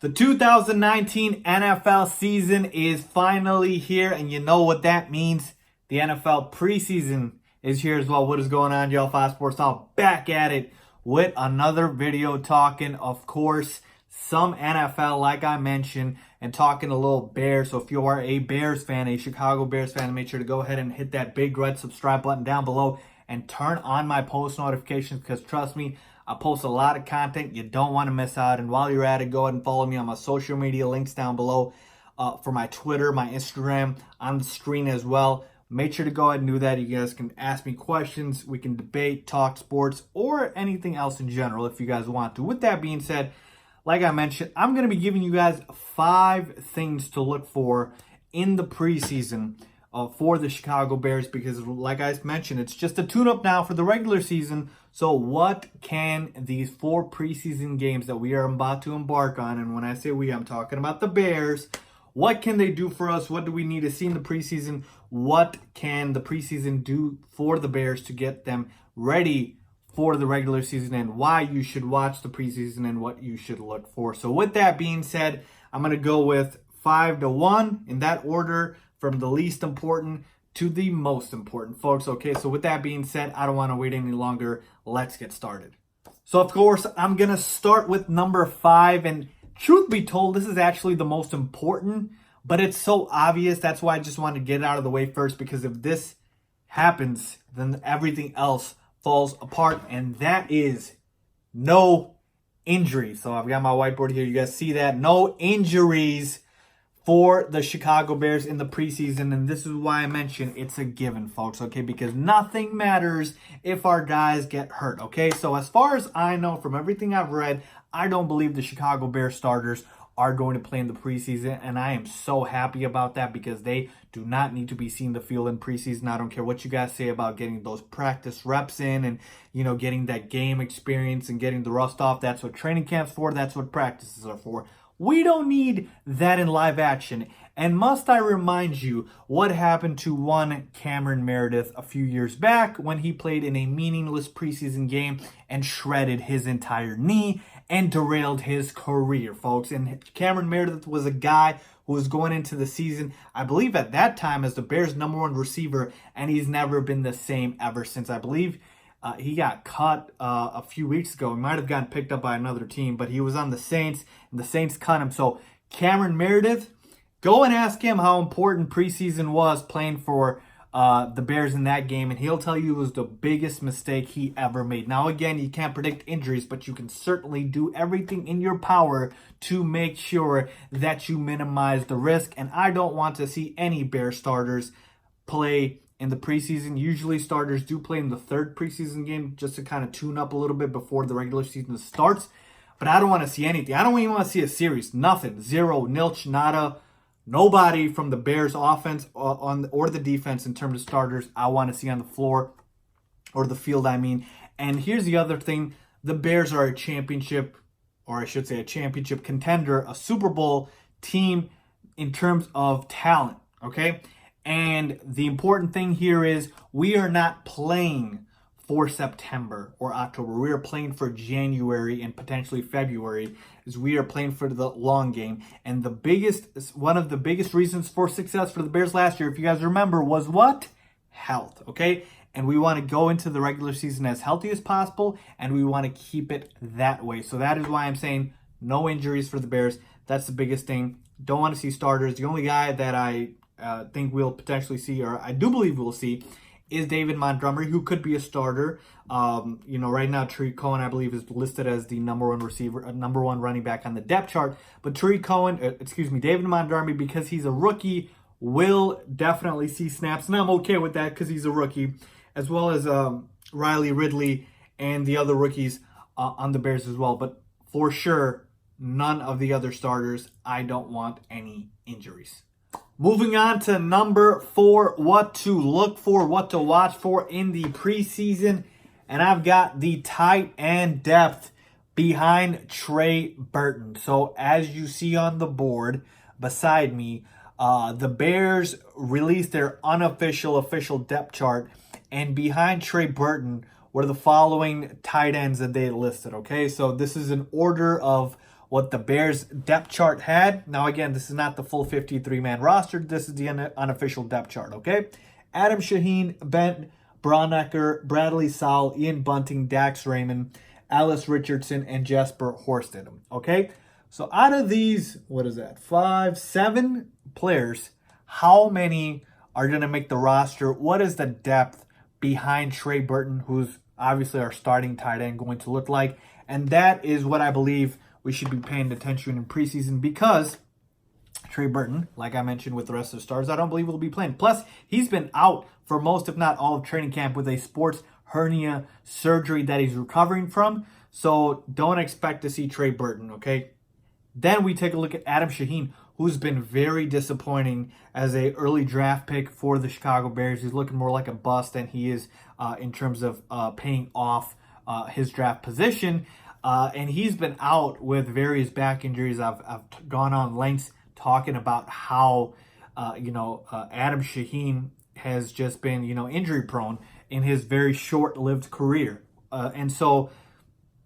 The 2019 NFL season is finally here, and you know what that means. The NFL preseason is here as well. What is going on, y'all? 5 Sports Talk back at it with another video talking, of course, some NFL, like I mentioned, and talking a little Bears. So if you are a Bears fan, a Chicago Bears fan, make sure to go ahead and hit that big red subscribe button down below and turn on my post notifications, because trust me, I post a lot of content you don't want to miss out. And while you're at it, go ahead and follow me on my social media links down below for my Twitter, my Instagram, on the screen as well. Make sure to go ahead and do that. You guys can ask me questions. We can debate, talk sports, or anything else in general if you guys want to. With that being said, like I mentioned, I'm going to be giving you guys 5 things to look for in the preseason for the Chicago Bears, because like I mentioned, it's just a tune-up now for the regular season. So what can these 4 preseason games that we are about to embark on, and when I say we, I'm talking about the Bears, what can they do for us? What do we need to see in the preseason? What can the preseason do for the Bears to get them ready for the regular season, and why you should watch the preseason and what you should look for? So with that being said, I'm going to go with 5 to 1 in that order, from the least important to the most important, folks. Okay, so with that being said, I don't want to wait any longer. Let's get started. So of course, I'm going to start with number 5, and truth be told, this is actually the most important, but it's so obvious. That's why I just wanted to get it out of the way first, because if this happens, then everything else falls apart, and that is no injuries. So I've got my whiteboard here. You guys see that? No injuries for the Chicago Bears in the preseason, and this is why I mentioned it's a given, folks, okay? Because nothing matters if our guys get hurt, okay? So as far as I know, from everything I've read, I don't believe the Chicago Bears starters are going to play in the preseason, and I am so happy about that, because they do not need to be seen the field in preseason. I don't care what you guys say about getting those practice reps in and, you know, getting that game experience and getting the rust off. That's what training camp's for. That's what practices are for. We don't need that in live action. And must I remind you what happened to one Cameron Meredith a few years back when he played in a meaningless preseason game and shredded his entire knee and derailed his career, folks. And Cameron Meredith was a guy who was going into the season, I believe at that time, as the Bears' #1 receiver, and he's never been the same ever since. I believe he got cut a few weeks ago. He might have gotten picked up by another team, but he was on the Saints, and the Saints cut him. So Cameron Meredith, go and ask him how important preseason was playing for the Bears in that game, and he'll tell you it was the biggest mistake he ever made. Now, again, you can't predict injuries, but you can certainly do everything in your power to make sure that you minimize the risk. And I don't want to see any Bear starters play in the preseason. Usually starters do play in the 3rd preseason game just to kind of tune up a little bit before the regular season starts. But I don't want to see anything. I don't even want to see a series. Nothing. Zero. Nilch. Nada. Nobody from the Bears offense or the defense in terms of starters I want to see on the floor, or the field, I mean. And here's the other thing. The Bears are a championship, or I should say a championship contender, a Super Bowl team in terms of talent, okay? And the important thing here is we are not playing for September or October. We are playing for January and potentially February, as we are playing for the long game. And one of the biggest reasons for success for the Bears last year, if you guys remember, was what? Health, okay? And we want to go into the regular season as healthy as possible, and we want to keep it that way. So that is why I'm saying no injuries for the Bears. That's the biggest thing. Don't want to see starters. The only guy that I think we'll potentially see, or I do believe we'll see, is David Montgomery, who could be a starter. You know, right now, Tariq Cohen, I believe, is listed as the #1 receiver, #1 running back on the depth chart. But David Montgomery, because he's a rookie, will definitely see snaps. And I'm okay with that, because he's a rookie, as well as Riley Ridley and the other rookies on the Bears as well. But for sure, none of the other starters. I don't want any injuries. Moving on to number 4, what to look for, what to watch for in the preseason. And I've got the tight end depth behind Trey Burton. So as you see on the board beside me, the Bears released their official depth chart. And behind Trey Burton were the following tight ends that they listed, okay? So this is an order of what the Bears depth chart had. Now, again, this is not the full 53-man roster. This is the unofficial depth chart, okay? Adam Shaheen, Ben Braunecker, Bradley Sowell, Ian Bunting, Dax Raymond, Alice Richardson, and Jesper Horsted, okay? So out of these, 7 players, how many are going to make the roster? What is the depth behind Trey Burton, who's obviously our starting tight end, going to look like? And that is what I believe we should be paying attention in preseason, because Trey Burton, like I mentioned with the rest of the stars, I don't believe will be playing. Plus, he's been out for most, if not all, of training camp with a sports hernia surgery that he's recovering from. So don't expect to see Trey Burton, okay? Then we take a look at Adam Shaheen, who's been very disappointing as a early draft pick for the Chicago Bears. He's looking more like a bust than he is in terms of paying off his draft position. And he's been out with various back injuries. I've gone on lengths talking about how, Adam Shaheen has just been, injury prone in his very short-lived career. And so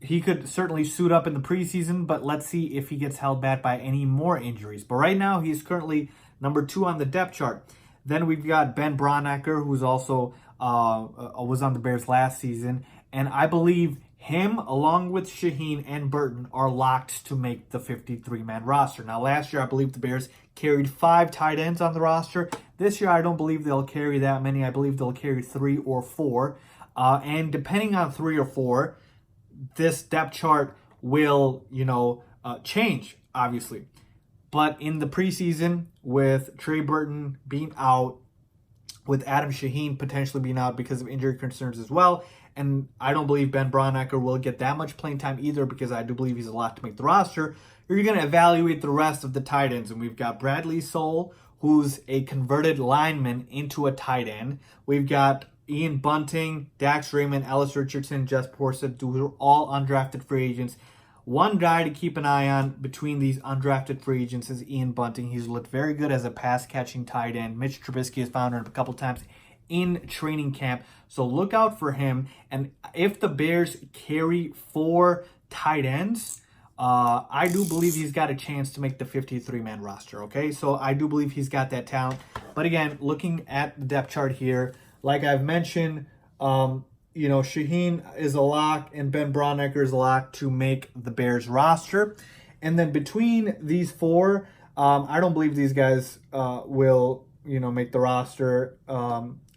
he could certainly suit up in the preseason, but let's see if he gets held back by any more injuries. But right now, he's currently number 2 on the depth chart. Then we've got Ben Braunecker, who's also was on the Bears last season. And I believe him, along with Shaheen and Burton, are locked to make the 53-man roster. Now, last year, I believe the Bears carried 5 tight ends on the roster. This year, I don't believe they'll carry that many. I believe they'll carry 3 or 4. And depending on 3 or 4, this depth chart will, change, obviously. But in the preseason, with Trey Burton being out, with Adam Shaheen potentially being out because of injury concerns as well, and I don't believe Ben Braunecker will get that much playing time either, because I do believe he's a lot to make the roster, you're going to evaluate the rest of the tight ends. And we've got Bradley Sowell, who's a converted lineman into a tight end. We've got Ian Bunting, Dax Raymond, Alice Richardson, Jesper Horsted, who are all undrafted free agents. One guy to keep an eye on between these undrafted free agents is Ian Bunting. He's looked very good as a pass-catching tight end. Mitch Trubisky has found him a couple times in training camp, so look out for him. And if the Bears carry 4 tight ends, I do believe he's got a chance to make the 53-man roster, okay? So I do believe he's got that talent. But again, looking at the depth chart here, like I've mentioned, Shaheen is a lock and Ben Braunecker is a lock to make the Bears roster. And then between these 4, I don't believe these guys will, make the roster.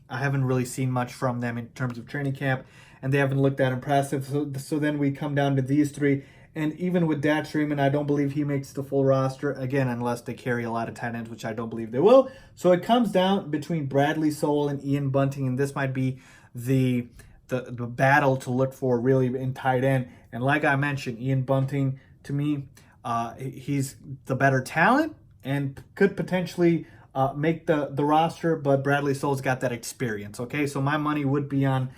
I haven't really seen much from them in terms of training camp, and they haven't looked that impressive. So then we come down to these 3. And even with Dax Raymond, I don't believe he makes the full roster, again, unless they carry a lot of tight ends, which I don't believe they will. So it comes down between Bradley Sowell and Ian Bunting, and this might be the battle to look for really in tight end. And like I mentioned, Ian Bunting, to me, he's the better talent and could potentially make the roster, but Bradley Sowell's got that experience, okay? So my money would be on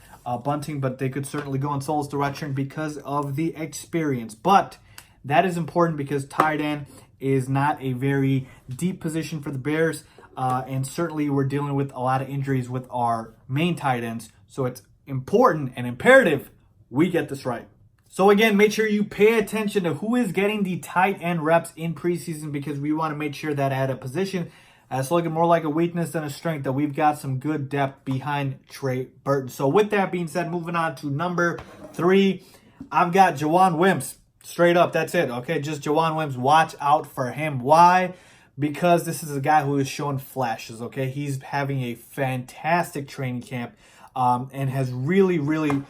Bunting, but they could certainly go in Sowell's direction because of the experience. But that is important because tight end is not a very deep position for the Bears, and certainly we're dealing with a lot of injuries with our main tight ends, so it's important and imperative we get this right. So again, make sure you pay attention to who is getting the tight end reps in preseason, because we want to make sure that at a position that's looking more like a weakness than a strength, that we've got some good depth behind Trey Burton. So with that being said, moving on to number 3, I've got Jawan Wims. Straight up, that's it, okay? Just Jawan Wims. Watch out for him. Why? Because this is a guy who is showing flashes, okay? He's having a fantastic training camp and has really, really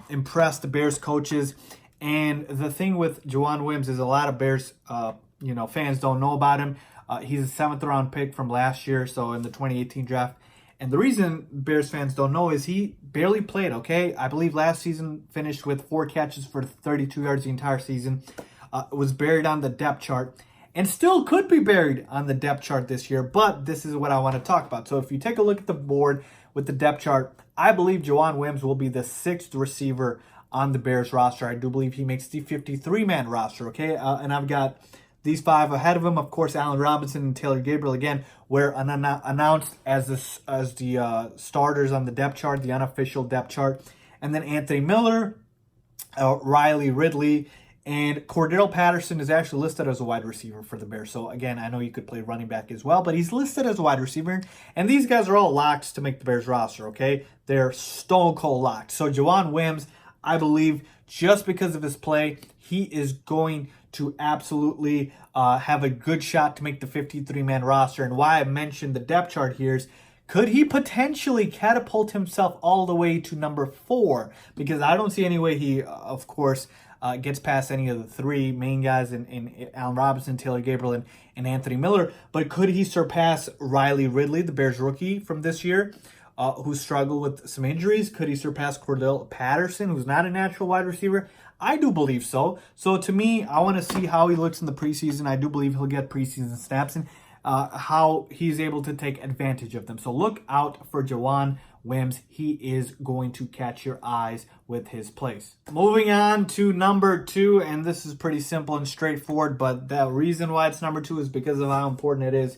impressed the Bears coaches. And the thing with Jawan Wims is a lot of Bears fans don't know about him. He's a 7th-round pick from last year, so in the 2018 draft. And the reason Bears fans don't know is he barely played, okay? I believe last season finished with 4 catches for 32 yards the entire season. Was buried on the depth chart and still could be buried on the depth chart this year, but this is what I want to talk about. So if you take a look at the board with the depth chart, I believe Jawan Wims will be the 6th receiver on the Bears roster. I do believe he makes the 53-man roster, okay? And I've got these 5 ahead of him. Of course, Allen Robinson and Taylor Gabriel, again, were announced as the starters on the depth chart, the unofficial depth chart. And then Anthony Miller, Riley Ridley, And Cordell Patterson is actually listed as a wide receiver for the Bears. So, again, I know you could play running back as well, but he's listed as a wide receiver. And these guys are all locked to make the Bears roster, okay? They're stone cold locked. So, Jawan Wims, I believe, just because of his play, he is going to absolutely have a good shot to make the 53-man roster. And why I mentioned the depth chart here is, could he potentially catapult himself all the way to number 4? Because I don't see any way he, of course, gets past any of the 3 main guys in Allen Robinson, Taylor Gabriel, and Anthony Miller. But could he surpass Riley Ridley, the Bears rookie from this year, who struggled with some injuries? Could he surpass Cordell Patterson, who's not a natural wide receiver? I do believe so. So to me, I want to see how he looks in the preseason. I do believe he'll get preseason snaps and how he's able to take advantage of them. So look out for Jawan Wims. He is going to catch your eyes with his plays. Moving on to number 2, and this is pretty simple and straightforward, but the reason why it's number 2 is because of how important it is.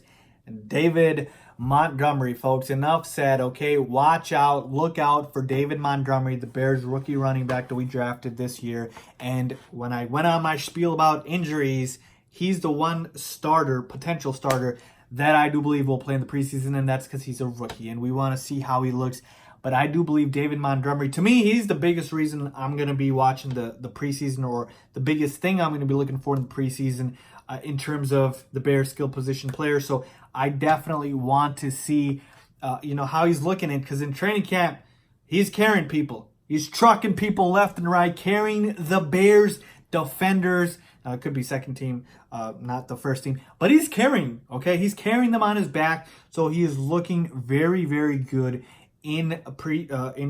David Montgomery, folks. Enough said, okay? Watch out, look out for David Montgomery, the Bears rookie running back that we drafted this year. And when I went on my spiel about injuries, he's the one starter, potential starter, that I do believe will play in the preseason, and that's because he's a rookie, and we want to see how he looks. But I do believe David Montgomery, to me, he's the biggest reason I'm going to be watching the preseason, or the biggest thing I'm going to be looking for in the preseason in terms of the Bears skill position players. So I definitely want to see, how he's looking at, because in training camp, he's carrying people. He's trucking people left and right, carrying the Bears defenders. It could be second team, not the first team. But he's carrying, okay? He's carrying them on his back. So he is looking very, very good in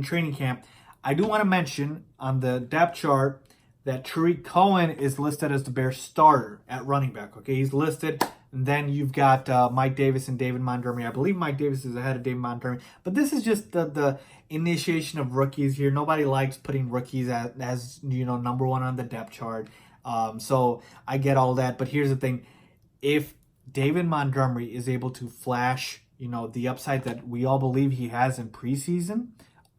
training camp. I do want to mention on the depth chart that Tariq Cohen is listed as the Bears starter at running back, okay? He's listed. And then you've got Mike Davis and David Montgomery. I believe Mike Davis is ahead of David Montgomery. But this is just the initiation of rookies here. Nobody likes putting rookies as number 1 on the depth chart. So I get all that. But here's the thing. If David Montgomery is able to flash, the upside that we all believe he has in preseason,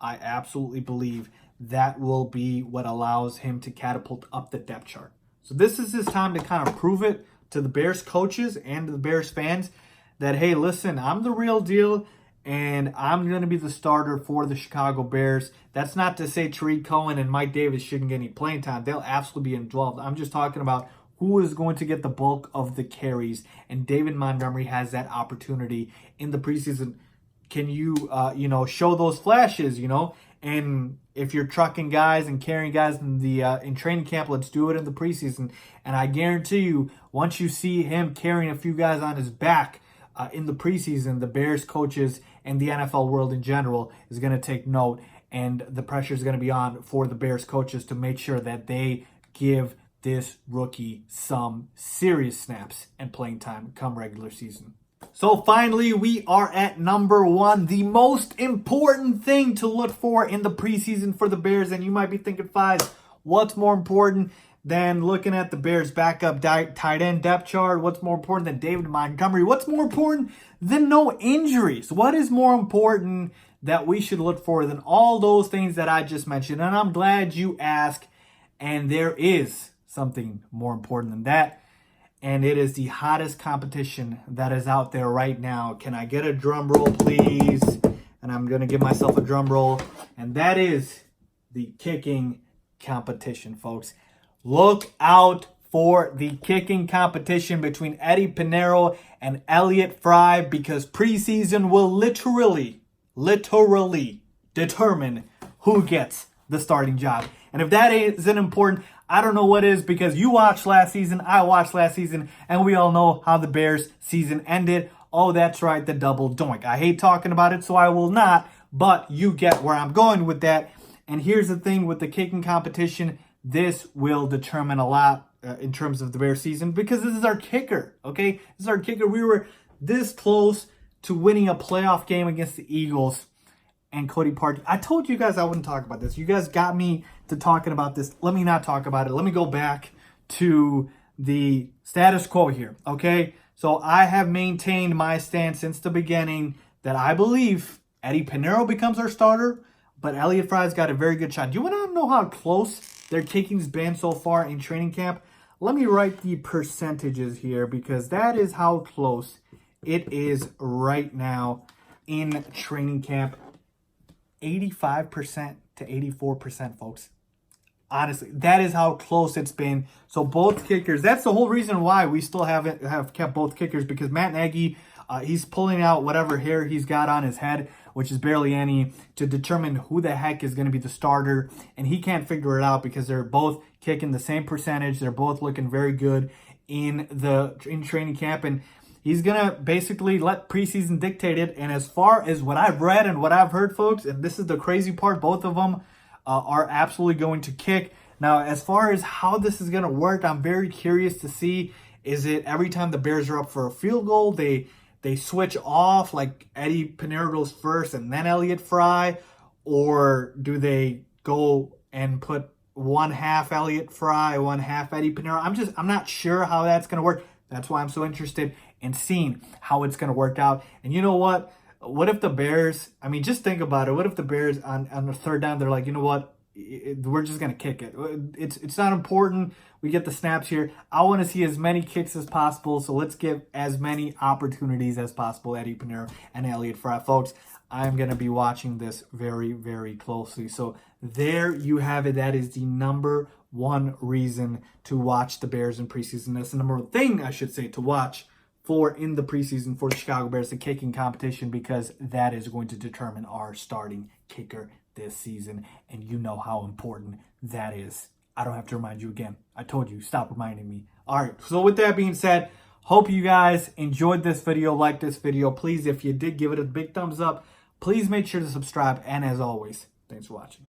I absolutely believe that will be what allows him to catapult up the depth chart. So this is his time to kind of prove it to the Bears coaches and to the Bears fans that, hey, listen, I'm the real deal, and I'm going to be the starter for the Chicago Bears. That's not to say Tariq Cohen and Mike Davis shouldn't get any playing time. They'll absolutely be involved. I'm just talking about who is going to get the bulk of the carries, and David Montgomery has that opportunity in the preseason. Can you, show those flashes, And if you're trucking guys and carrying guys in training camp, let's do it in the preseason. And I guarantee you, once you see him carrying a few guys on his back in the preseason, the Bears coaches and the NFL world in general is going to take note, and the pressure is going to be on for the Bears coaches to make sure that they give this rookie some serious snaps and playing time come regular season. So finally, we are at number 1, the most important thing to look for in the preseason for the Bears. And you might be thinking, Fives, what's more important than looking at the Bears backup tight end depth chart? What's more important than David Montgomery? What's more important than no injuries? What is more important that we should look for than all those things that I just mentioned? And I'm glad you asked. And there is something more important than that. And it is the hottest competition that is out there right now. Can I get a drum roll, please? And I'm going to give myself a drum roll. And that is the kicking competition, folks. Look out for the kicking competition between Eddie Pinheiro and Elliott Fry, because preseason will literally determine who gets the starting job. And if that isn't important, I don't know what is, because you watched last season, I watched last season, and we all know how the Bears season ended. Oh, that's right, the double doink. I hate talking about it, so I will not, but you get where I'm going with that. And here's the thing with the kicking competition, this will determine a lot in terms of the Bears season, because this is our kicker, okay? This is our kicker. We were this close to winning a playoff game against the Eagles. And Cody Parkey. I told you guys I wouldn't talk about this. You guys got me to talking about this. Let me not talk about it. Let me go back to the status quo here, okay? So I have maintained my stance since the beginning that I believe Eddie Pinheiro becomes our starter, but Elliott Fry's got a very good shot. Do you want to know how close their kicking's been so far in training camp. Let me write the percentages here because that is how close it is right now in training camp. 85% to 84%, folks. Honestly, that is how close it's been. So both kickers, that's the whole reason why we still have kept both kickers, because Matt Nagy, he's pulling out whatever hair he's got on his head, which is barely any, to determine who the heck is going to be the starter. And he can't figure it out because they're both kicking the same percentage. They're both looking very good in training camp. And he's going to basically let preseason dictate it. And as far as what I've read and what I've heard, folks, and this is the crazy part, both of them are absolutely going to kick. Now, as far as how this is going to work, I'm very curious to see, is it every time the Bears are up for a field goal, they switch off, like Eddie Pinero goes first and then Elliott Fry? Or do they go and put one half Elliott Fry, one half Eddie Pinero? I'm not sure how that's going to work. That's why I'm so interested in seeing how it's going to work out. And you know what? What if the Bears, I mean, just think about it. What if the Bears on the third down, they're like, you know what? We're just going to kick it. It's not important. We get the snaps here. I want to see as many kicks as possible. So let's give as many opportunities as possible, Eddie Pinero and Elliott Fry. Folks, I'm going to be watching this very, very closely. So there you have it. That is the number one reason to watch the Bears in preseason. That's the number one thing, I should say, to watch for in the preseason for the Chicago Bears, the kicking competition, because that is going to determine our starting kicker this season. And you know how important that is. I don't have to remind you again. I told you, stop reminding me. All right, so with that being said, hope you guys enjoyed this video, liked this video. Please, if you did, give it a big thumbs up. Please make sure to subscribe. And as always, thanks for watching.